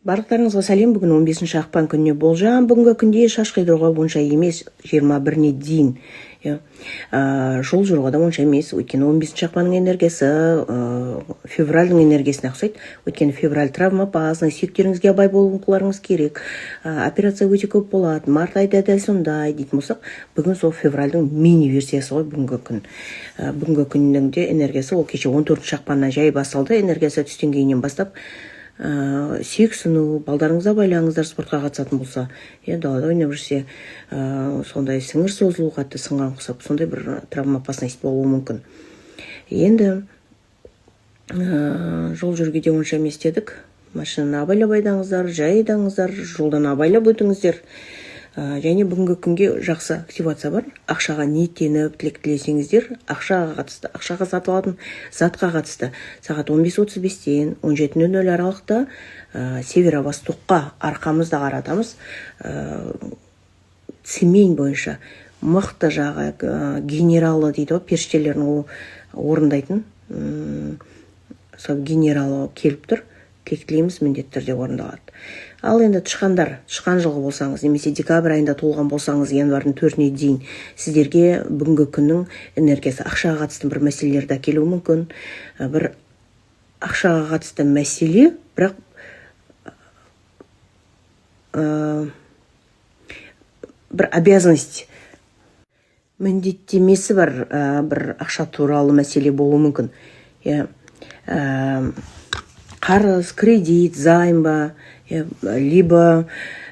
Барлықтарыңызға сәлем. Бүгін 15 ақпан күніне болжам. Бүгінгі күнде шаш қидыруға онша емес, 21-не дейін. Жол жүруға да онша емес. Өйткені 15 ақпанның энергиясы февральдің энергиясына ұқсайды. Өйткені февраль травмопазный, сүйектеріңізге абай болуыңыз керек. Операция өте көп болады. Март айда дәл сондай дейтін болсақ, бүгін сол февральдің мини версиясы ғой бүгінгі күн. Бүгінгі күннің де энергиясы ол кеше 14 ақпаннан жай басталды. Энергиясы түстен кейіннен бастап сүйек сыну, балдарыңызға байлаңыздар спортқа қатысатын болса, далада ойнап жүрсе, сондай сіңір созылу қатты сынған құсап, сондай бір травмопасность болуы мүмкін. Енді жол жүруге де онша емес дедік. Машинаны абайлап айдаңыздар, жай айдаңыздар, жолдан абайлап өтіңіздер. Және бүгінгі күнге жақсы активация бар. Ақшаға ниеттеніп, тілек тілесеңіздер, ақшаға сатылатын затқа қатысты сағат 15:35-тен 17:00 аралықта северо-востокқа арқамызды қаратамыз. Цемень бойынша мықты жағы генералы дейді, періштелердің орындайтын. Сол генералы келіп тұр. Тілектілейміз, міндетті түрде орындалады. Ал енді тышқан жылғы болсаңыз, немесе декабрь айында туылған болсаңыз, январдың 4-не дейін сіздерге бүгінгі күннің энергиясы ақшаға қатысты бір мәселелерді әкелуі мүмкін. Бір ақшаға қатысты мәселе, бірақ бір обязанность, міндеттемесі бар бір ақша туралы мәселе болуы мүмкін. Қарыз, кредит, займ ба, либо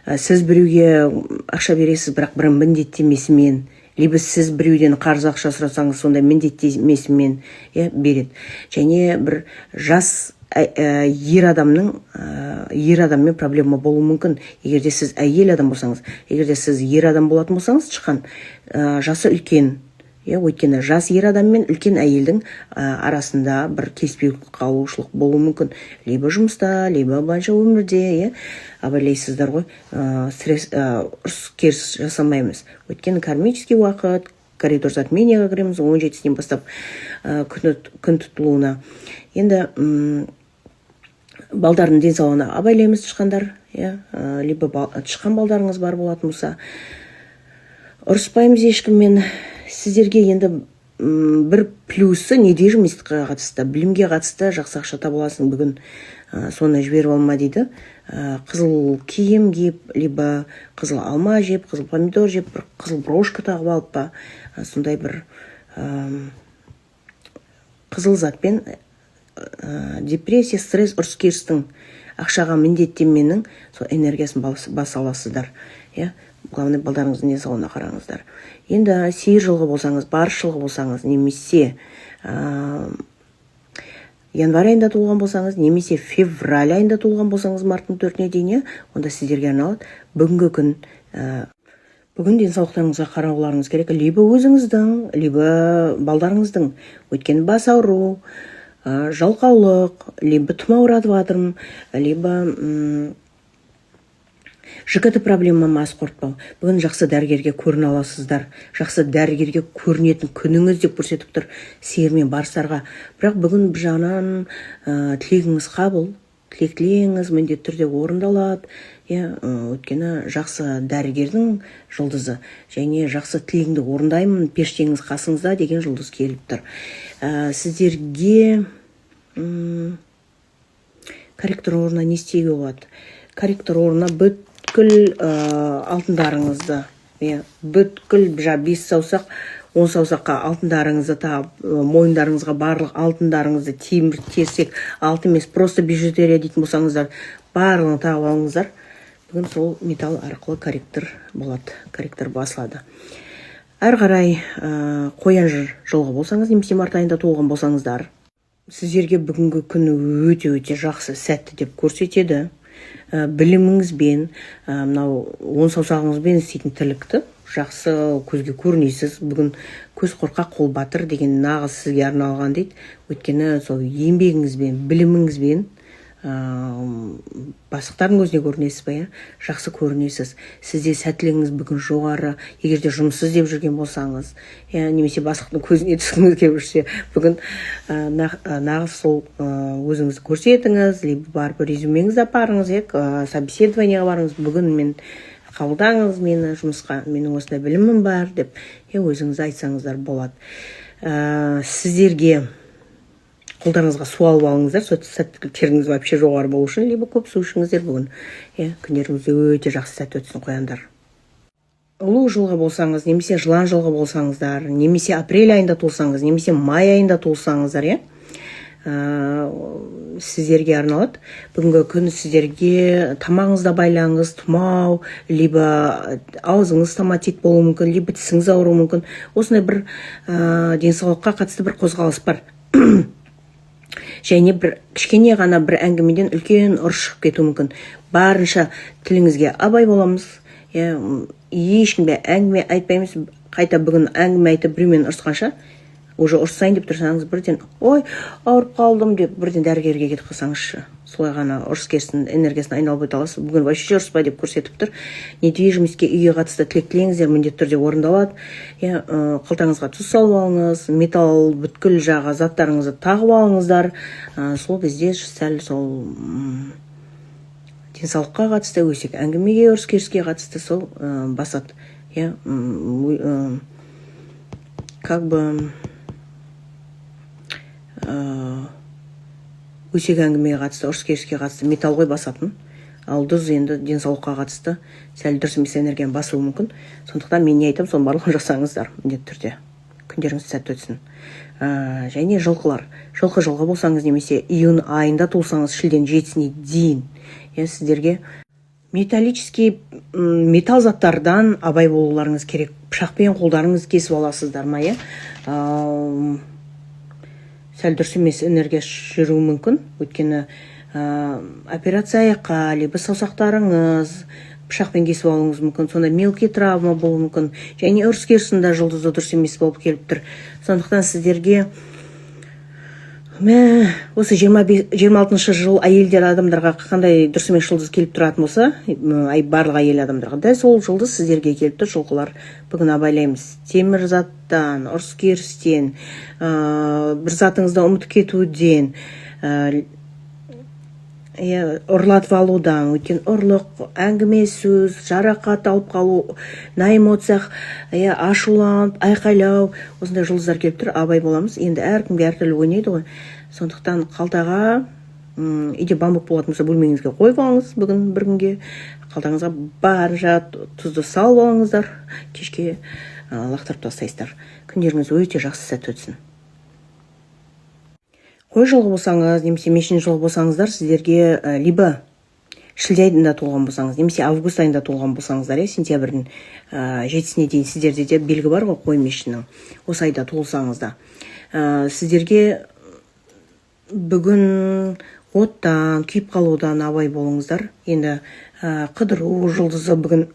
сіз біреуге ақша бересіз, бірақ бір міндеттемесімен, либо сіз біреуден қарыз ақша сұрасаңыз, сондай міндеттемесімен береді. Және бір жас ер адаммен проблема болуы мүмкін. Егерде сіз әйел адам болсаңыз, егерде сіз ер адам болатын болсаңыз, шыққан жасы үлкен. Өйткені жас ер адам мен үлкен әйелдің арасында бір келіспей қалушылық болуы мүмкін. Либо жұмыста, либо банша өмірде, абайлайсыздар ғой, ұрыс-керіс жасамаймыз. Өйткені кармический уақыт, коридор затменияға кіреміз, 17-ден бастап күн тұтылуына. Енді балдардың денсаулығына абайлаймыз тышқандар, либо тышқан балдарыңыз бар болатын болса, ұрыспаймыз ешкіммен. Сіздерге енді бір плюсы недвижимостьқа қатысты, білімге қатысты жақсы ақша таба аласың бүгін. Соны жіберіп алма дейді. Қызыл киім киіп, либо қызыл алма жеп, қызыл помидор жеп, бір қызыл брошка тағып алып па, сондай бір қызыл затпен депрессия, стресс, ұрыс-керістің ақшаға міндеттеменің сол энергиясын баса аласыздар. Главный балдарыңыздың денсаулығына қараңыздар. Енді сиыр жылғы болсаңыз, барыс жылғы болсаңыз, немесе январь айында туылған болсаңыз, немесе февраль айында туылған болсаңыз, марттың 4-не дейін, онда сіздерге арналады бүгінгі күн. Бүгін денсаулықтарыңызға қарауларыңыз керек, либо өзіңіздің, либо балдарыңыздың. Өйткені бас ауру, жалқаулық, либо тұмауратып жатырмын, либо ЖКТ проблема мас қорытпау. Бүгін жақсы дәрігерге көріне аласыздар. Жақсы дәрігерге көрінетін күніңіз деп көрсетіп тұр сиыр мен барыстарға. Бірақ бүгін бір жағынан тілегіңіз қабыл, тілек тілеңіз міндетті түрде орындалады. Өйткені жақсы дәрігердің жұлдызы және жақсы тілегіңді орындаймын, періштеңіз қасыңызда деген жұлдыз келіп тұр. Сіздерге корректор орнына не істеуге болады? Корректор орнына бүткіл алтындарыңызды, бүткіл 5 саусақ, 10 саусаққа алтындарыңызды тағып, мойындарыңызға барлық алтындарыңызды, темір, терсек, алтын емес, просто бижутерия дейтін болсаңыздар, барлығын тағып алыңыздар. Бүгін сол металл арқылы корректор болады, корректор басылады. Әр қарай қоян жылғы болсаңыз, немесе март айында туылған болсаңыздар, сіздерге бүгінгі күн өте жақсы, сәтті деп көрсетеді. Біліміңізбен, мынау 10 саусағыңызбен істейтін тірлікті жақсы көзге көрінесіз. Бүгін көз қорқақ қол батыр деген нағыз сізге арналған дейді. Өйткені сол еңбегіңізбен, біліміңізбен бастықтардың көзіне көрінесіз ба, жақсы көрінесіз. Сізде сәттілігіңіз бүгін жоғары. Егер де жұмыс іздеп жүрген болсаңыз, немесе бастықтың көзіне түскіңіз келіп жүрсе, бүгін нағыз сол өзіңізді көрсетіңіз, либо барып резюмеңізді апарыңыз, собеседованиеға барыңыз. Бүгін мен қабылдаңыз мені жұмысқа, менің осындай білімім бар деп, өзіңіз айтсаңыздар болады. Сіздерге қолдарыңызға су алып алыңыздар, сәттіліктеріңіз вообще жоғары болу үшін, либо көп су ішіңіздер бүгін. Күндеріңізде өте жақсы сәт өтсін қояндар. Ұлу жылғы болсаңыз, немесе жылан жылғы болсаңыздар, немесе апрель айында туылсаңыз, немесе май айында туылсаңыздар, сіздерге арналады. Бүгінгі күн сіздерге тамағыңызда байлаңыз, тұмау, либо аузыңыз стоматит болуы мүмкін, либо тісіңіз ауруы мүмкін. Осындай бір денсаулыққа қатысты бір қозғалыс бар. Және бір кішкене ғана бір әңгімеден үлкен ұрыс шығып кетуі мүмкін. Барынша тіліңізге абай боламыз. Ешкімге әңгіме айтпаймыз. Қайта бүгін әңгіме айтып біреумен ұрысқанша, уже ұрысайын деп тұрсаңыз, бірден ой, ауырып қалдым деп бірден дәрігерге кетіп қалсаңызшы. Солай ғана ұрыс керістің энергиясына айналып өте аласыз. Бүгін вообще ұрыспай деп көрсетіп тұр. Недвижимостьке, үйге қатысты тілек тілеңіздер, міндетті түрде орындалады. Қалтаңызға тұз салып алыңыз, металл бүткіл жағы заттарыңызды тағып алыңыздар. Сол кезде сәл сол денсаулыққа қатысты, өсек әңгімеге, ұрыс керіске қатысты сол басады. Как бы өсек әңгімеге қатысты, ұрыс керіске қатысты металл ғой басатын. Ал дұз енді денсаулыққа қатысты сәл дұрыс емес энергияны басуы мүмкін. Сондықтан мен не айтамын, соның барлығын жасаңыздар міндетті түрде. Күндеріңіз сәтті өтсін. Және жылқылар. Жылқы болсаңыз, немесе июнь айында туылсаңыз, шілденің 7-сіне дейін, сіздерге металлический металл заттардан абай болуларыңыз керек. Пышақпен қолдарыңыз кесіп аласыздар ма, сәл дұрыс емес энергия жүруі мүмкін. Өйткені операция аяққа, либо саусақтарыңыз пышақпен кесіп алуыңыз мүмкін. Сонда мелкий травма болуы мүмкін. Және ұрыс керісінде жұлдызы дұрыс емес болып келіп тұр. Сондықтан сіздерге осы 26 жыл әйелдер адамдарға қандай дұрыс емес жұлдыз келіп тұратын болса, барлық әйел адамдарға да сол жұлдыз сіздерге келіп тұр. Жылқылар, бүгін абайлаймыз. Темір заттан, ұрыс керістен, бір затыңызды ұмытып кетуден, ұрлатып алудан, өткен ұрлық, әңгіме сөз, жарақат алып қалу, на эмоциях ашуланып, айқайлау, осындай жұлдыздар келіп тұр. Абай боламыз. Енді әркімге әртүрлі ойнайды ғой. Сондықтан қалтаға, үйде бамбук болатын болса, бөлмеңізге қойып алыңыз. Бүгін бір күнге қалтаңызға барынша тұзды салып алыңыздар. Кешке лақтырып тастайсыздар. Күндеріңіз өте жақсы сәт өтсін. Қой жылғы болсаңыз, немесе мешін жылғы болсаңыздар, сіздерге либо шілде айында туылған болсаңыз, немесе август айында туылған болсаңыздар, сентябрьдің 7-сіне дейін сіздерде де белгі бар ғой, қой мешіннің. Осы айда туылсаңызда. Сіздерге бүгін оттан, күйіп қалудан абай болыңыздар. Енді қыдыру жұлдызы бүгін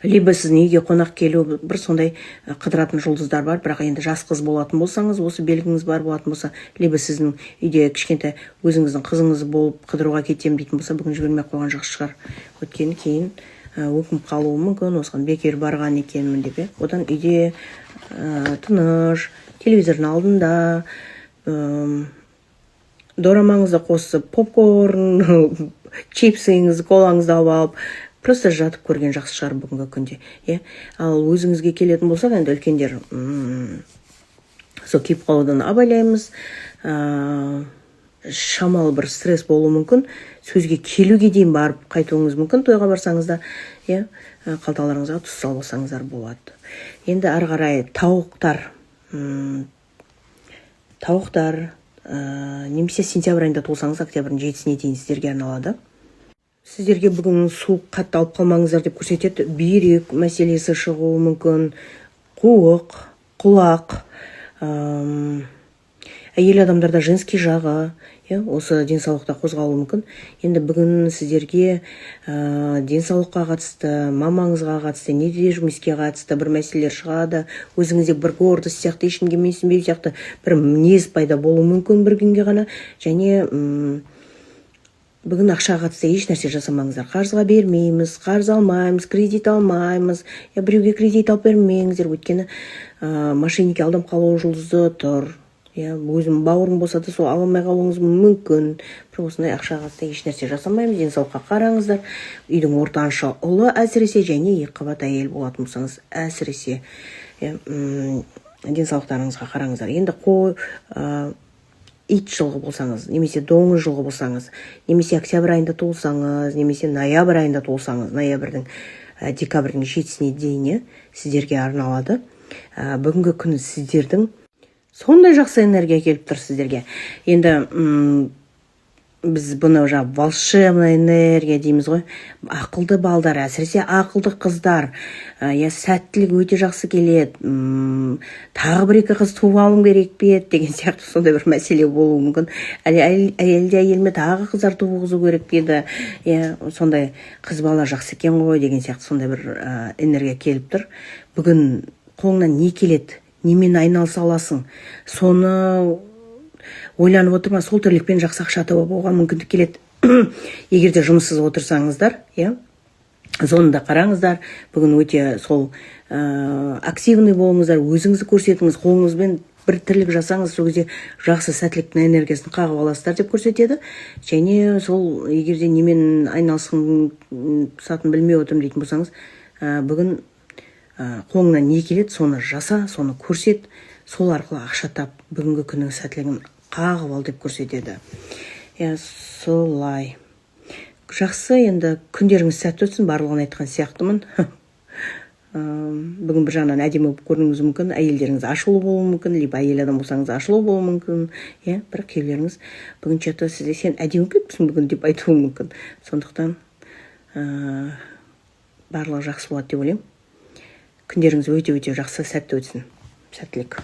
либо сіздің үйге қонақ келу, бір сондай қыдыратын жұлдыздар бар. Бірақ енді жас қыз болатын болсаңыз, осы белгіңіз бар болатын болса, либо сіздің үйде кішкентай өзіңіздің қызыңыз болып қыдыруға кетем дейтін болса, бүгін жібермей қойған жақсы шығар. Өткені кейін өкініп қалуы мүмкін, осыған бекер барған екенмін деп. Одан үйде тыныш, телевизордың алдында дорамаңызды қосып, попкорн, чипсыңызды, колаңызды алып, просто жатып көрген жақсы шығар бүгінгі күнде. Ал өзіңізге келетін болсақ, енді үлкендер сол күйіп қалудан абайлаймыз. Шамалы бір стресс болуы мүмкін. Сөзге келуге дейін барып қайтуыңыз мүмкін. Тойға барсаңызда, қалталарыңызға тұз салып алсаңыздар болады. Енді ары қарай тауықтар, немесе сентябрь айында туылсаңыз, октябрьдің 7-сіне дейін сіздерге арналады. Сіздерге бүгін суық қатты алып қалмаңыздар деп көрсетеді. Бүйрек мәселесі шығуы мүмкін, қуық, құлақ, әйел адамдарда женский жағы, осы денсаулықта қозғалуы мүмкін. Енді бүгін сіздерге денсаулыққа қатысты, мамаңызға қатысты, недвижимостьке қатысты бір мәселелер шығады. Өзіңізде бір гордость сияқты, ешкімге менсінбеу сияқты бір мінез пайда болуы мүмкін бір күнге ғана. Және бүгін ақшаға қатысты еш нәрсе жасамаңыздар. Қарызға бермейміз, қарыз алмаймыз, кредит алмаймыз. Біреуге кредит алып бермеңіздер, өйткені мошенники алдап қалу жұлдызы тұр. Өзім бауырым болса да сол ала алмай қалуыңыз мүмкін. Бір осындай ақшаға қатысты еш нәрсе жасамаймыз. Денсаулыққа қараңыздар. Үйдің ортаншы ұлы әсіресе және екіқабат әйел болатын болсаңыз әсіресе денсаулықтарыңызға қараңыздар. Енді ит жылғы болсаңыз, немесе доңыз жылғы болсаңыз, немесе октябрь айында туылсаңыз, немесе ноябрь айында туылсаңыз, ноябрьдің декабрьдің 7-сіне дейін сіздерге арналады. Бүгінгі күні сіздердің сондай жақсы энергия келіп тұр сіздерге. Енді біз бұны волшебная энергия дейміз ғой. Ақылды балдар, әсіресе ақылды қыздар, сәттілік өте жақсы келеді. Тағы бір екі қыз туып алуым керек пе деген сияқты сондай бір мәселе болуы мүмкін. Әйелде әйелме тағы қыздар туғызу керек пе еді. Сондай қыз бала жақсы екен ғой деген сияқты сондай бір энергия келіп тұр. Бүгін қолыңнан не келеді? Немен айналыса аласың? Соны ойланып отырма, сол тірлікпен жақсы ақша тауып алуға мүмкіндік келеді. Егер де жұмыссыз отырсаңыздар, зонында қараңыздар. Бүгін өте сол активный болыңыздар, өзіңізді көрсетіңіз, қолыңызбен бір тірлік жасаңыз, сол кезде жақсы сәттіліктің энергиясын қағып аласыздар деп көрсетеді. Және сол егер де немен айналысатын білмей отырмын дейтін болсаңыз, бүгін қолыңнан не келеді, соны жаса, соны көрсет, сол арқылы ақша тап, бүгінгі күннің сәттілігін қағып ал деп көрсетеді. Солай. Жақсы, енді күндеріңіз сәтті өтсін, барлығын айтқан сияқтымын. Бүгін бір жағынан әдемі болып көрінуіңіз мүмкін, әйелдеріңіз ашулы болуы мүмкін, либо әйел адам болсаңыз ашулы болуы мүмкін. Бірақ кейбіреулеріңіз бүгін что-то сізде сен әдемі кетіпсің бүгін деп айтуы мүмкін. Сондықтан барлығы жақсы болады деп ойлаймын. Күндеріңіз өте жақсы, сәтті өтсін. Сәттілік.